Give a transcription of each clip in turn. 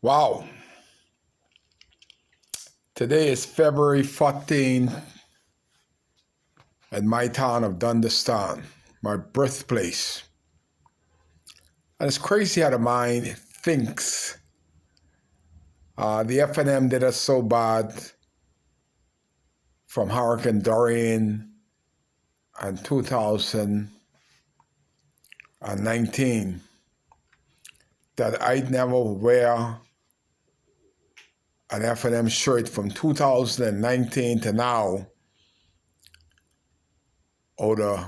Wow. Today is February 14 at my town of Dundastan, my birthplace. And it's crazy how the mind thinks. The FNM did us so bad from Hurricane Dorian in 2019 that I'd never wear an FNM shirt from 2019 to now out of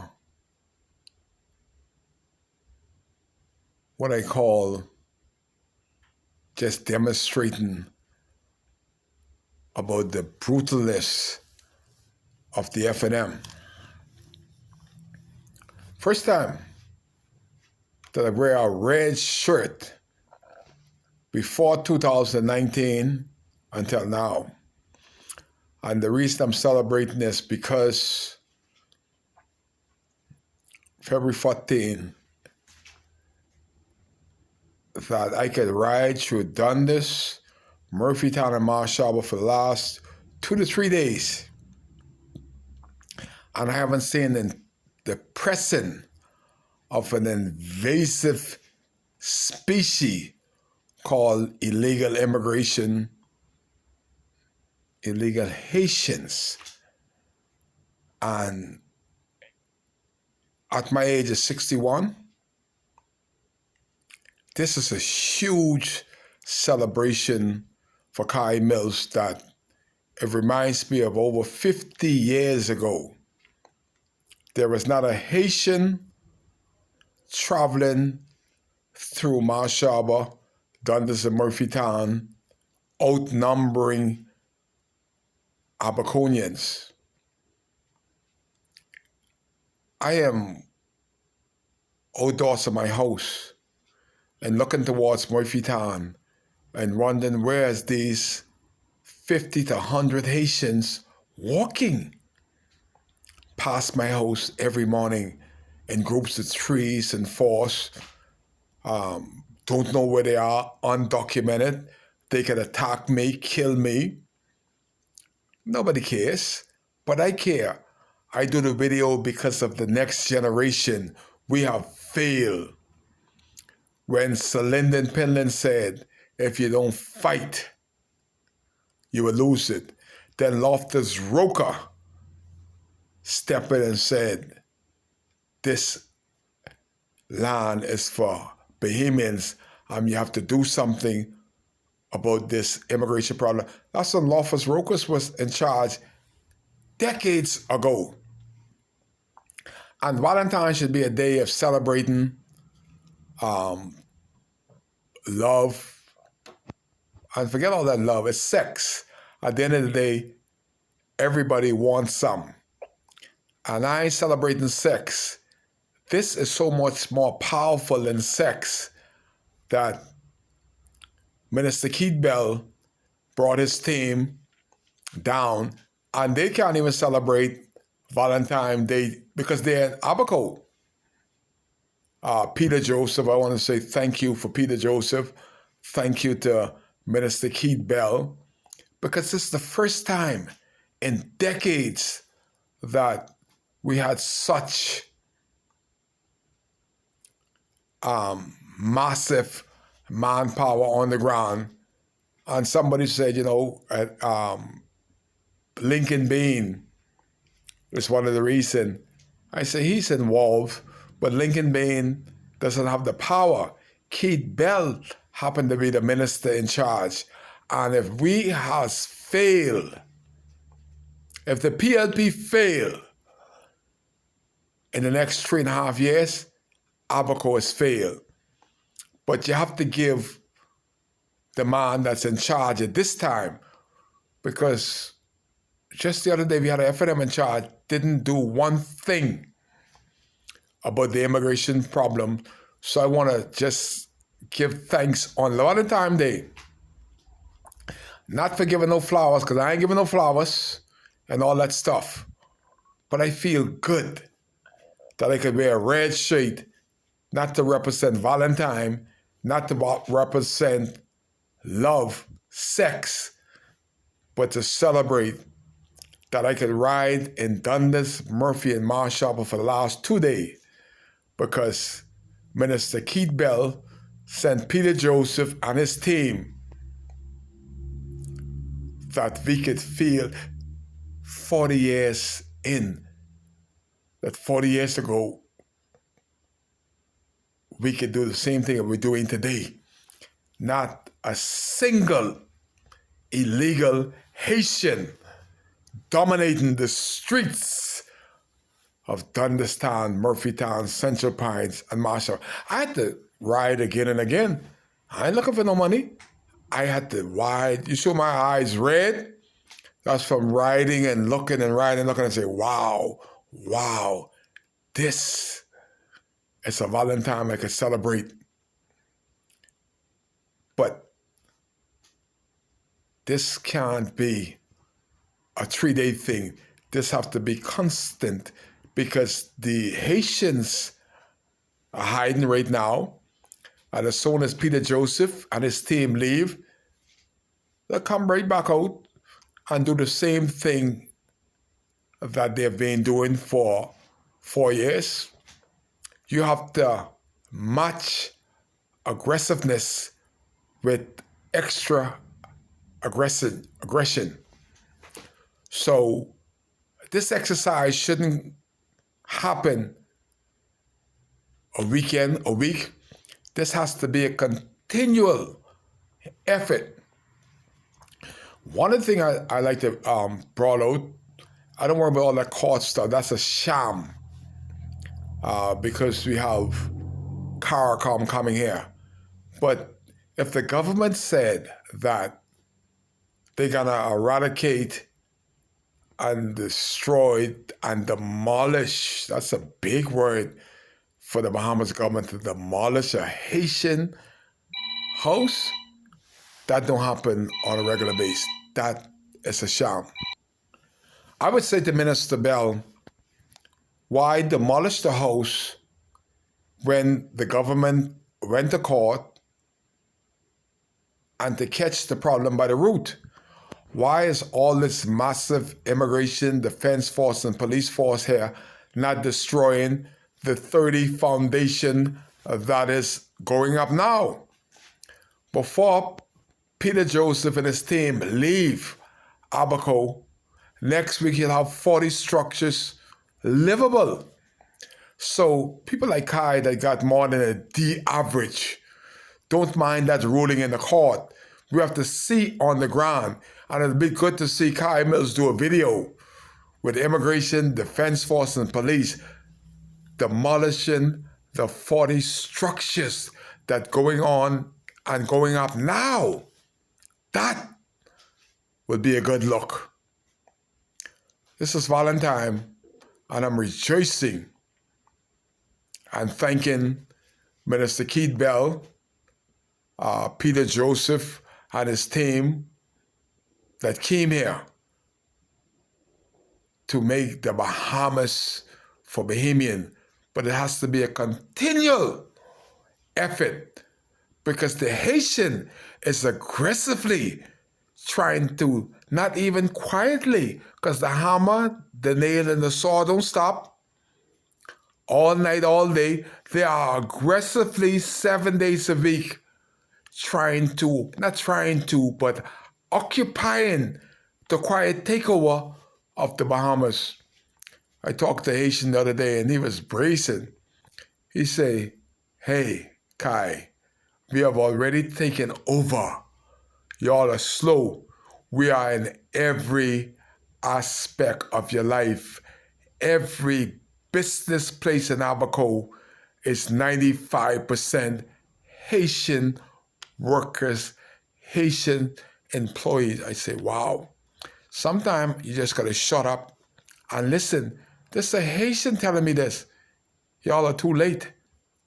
what I call just demonstrating about the brutalness of the FNM. First time that I wear a red shirt before 2019 until now. And the reason I'm celebrating is because February 14, that I could ride through Dundas, Murphytown, and Marsh Harbour for the last 2 to 3 days. And I haven't seen the presence of an invasive species called illegal immigration, illegal Haitians. And at my age of 61, this is a huge celebration for Kai Mills that it reminds me of over 50 years ago. There was not a Haitian traveling through Marsh Harbour, Dundas and Murphytown, outnumbering Abaconians. I am outdoors of my house and looking towards Murphytown and wondering where's these 50 to 100 Haitians walking past my house every morning in groups of 3s and 4s. Don't know where they are, undocumented. They could attack me, kill me. Nobody cares, but I care. I do the video because of the next generation. We have failed. When Sir Lyndon Pinland said, if you don't fight, you will lose it. Then Loftus Roker stepped in and said, this land is for Bahamians, and you have to do something about this immigration problem. That's when Loftus Roker was in charge decades ago. And Valentine's should be a day of celebrating love. And forget all that love, it's sex. At the end of the day, everybody wants some. And I ain't celebrating sex. This is so much more powerful than sex that Minister Keith Bell brought his team down, and they can't even celebrate Valentine's Day because they're in Abaco. Peter Joseph, I want to say thank you for Peter Joseph. Thank you to Minister Keith Bell, because this is the first time in decades that we had such massive manpower on the ground. And somebody said, Lincoln Bean is one of the reasons. I say he's involved, but Lincoln Bean doesn't have the power. Keith Bell happened to be the minister in charge. And if we has failed, if the PLP fail in the next 3.5 years, Abaco has failed. But you have to give the man that's in charge at this time, because just the other day we had an FNM in charge, didn't do one thing about the immigration problem. So I want to just give thanks on Valentine's Day. Not for giving no flowers, because I ain't giving no flowers and all that stuff. But I feel good that I could wear a red shirt, not to represent Valentine, not to represent love, sex, but to celebrate that I could ride in Dundas, Murphy, and Marshall for the last 2 days because Minister Keith Bell sent Peter Joseph and his team that we could feel 40 years in, that 40 years ago, we could do the same thing that we're doing today. Not a single illegal Haitian dominating the streets of Dundastown, Murphytown, Central Pines, and Marshall. I had to ride again and again. I ain't looking for no money. I had to ride. You saw my eyes red? That's from riding and looking and riding, looking and say, wow, this is a Valentine I could celebrate. But this can't be a 3-day thing. This have to be constant because the Haitians are hiding right now. And as soon as Peter Joseph and his team leave, they'll come right back out and do the same thing that they've been doing for 4 years. You have to match aggressiveness with extra aggression. So this exercise shouldn't happen a week. This has to be a continual effort. One of the things I like to brought out, I don't worry about all that court stuff. That's a sham because we have CARICOM coming here. But if the government said that they're going to eradicate and destroy and demolish, that's a big word for the Bahamas government, to demolish a Haitian house, that don't happen on a regular basis. That is a sham. I would say to Minister Bell, why demolish the house when the government went to court and to catch the problem by the root? Why is all this massive immigration, defense force, and police force here not destroying the 30 foundation that is going up now? Before Peter Joseph and his team leave Abaco, next week he'll have 40 structures livable. So people like Kai that got more than a D average don't mind that ruling in the court. We have to see on the ground. And it'd be good to see Kai Mills do a video with immigration, defense force, and police demolishing the 40 structures that going on and going up now. That would be a good look. This is Valentine, and I'm rejoicing and thanking Minister Keith Bell, Peter Joseph, and his team that came here to make the Bahamas for Bahamian. But it has to be a continual effort because the Haitian is aggressively trying to, not even quietly, because the hammer, the nail, and the saw don't stop. All night, all day, they are aggressively 7 days a week but occupying the quiet takeover of the Bahamas. I talked to Haitian the other day and he was bracing. He say, hey, Kai, we have already taken over. Y'all are slow. We are in every aspect of your life. Every business place in Abaco is 95% Haitian workers, Haitian employees. I say, wow. Sometimes you just got to shut up and listen. This is a Haitian telling me this. Y'all are too late.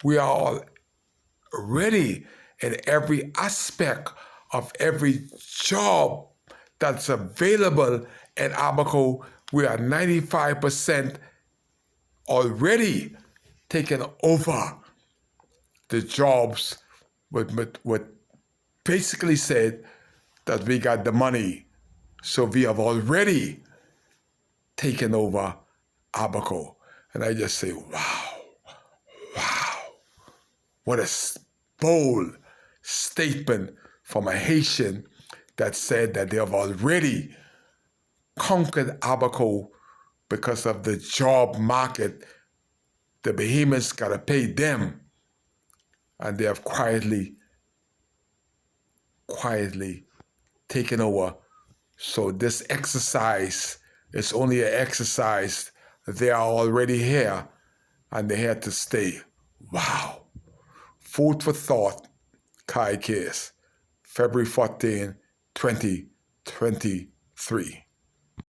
We are all ready in every aspect of every job that's available in Abaco. We are 95% already taken over the jobs with basically said that we got the money, so we have already taken over Abaco. And I just say, wow, what a bold statement from a Haitian that said that they have already conquered Abaco because of the job market. The behemoths got to pay them, and they have quietly taken over. So this exercise is only an exercise. They are already here, and they're here to stay. Wow. Food for thought, Kai Case, February 14, 2023.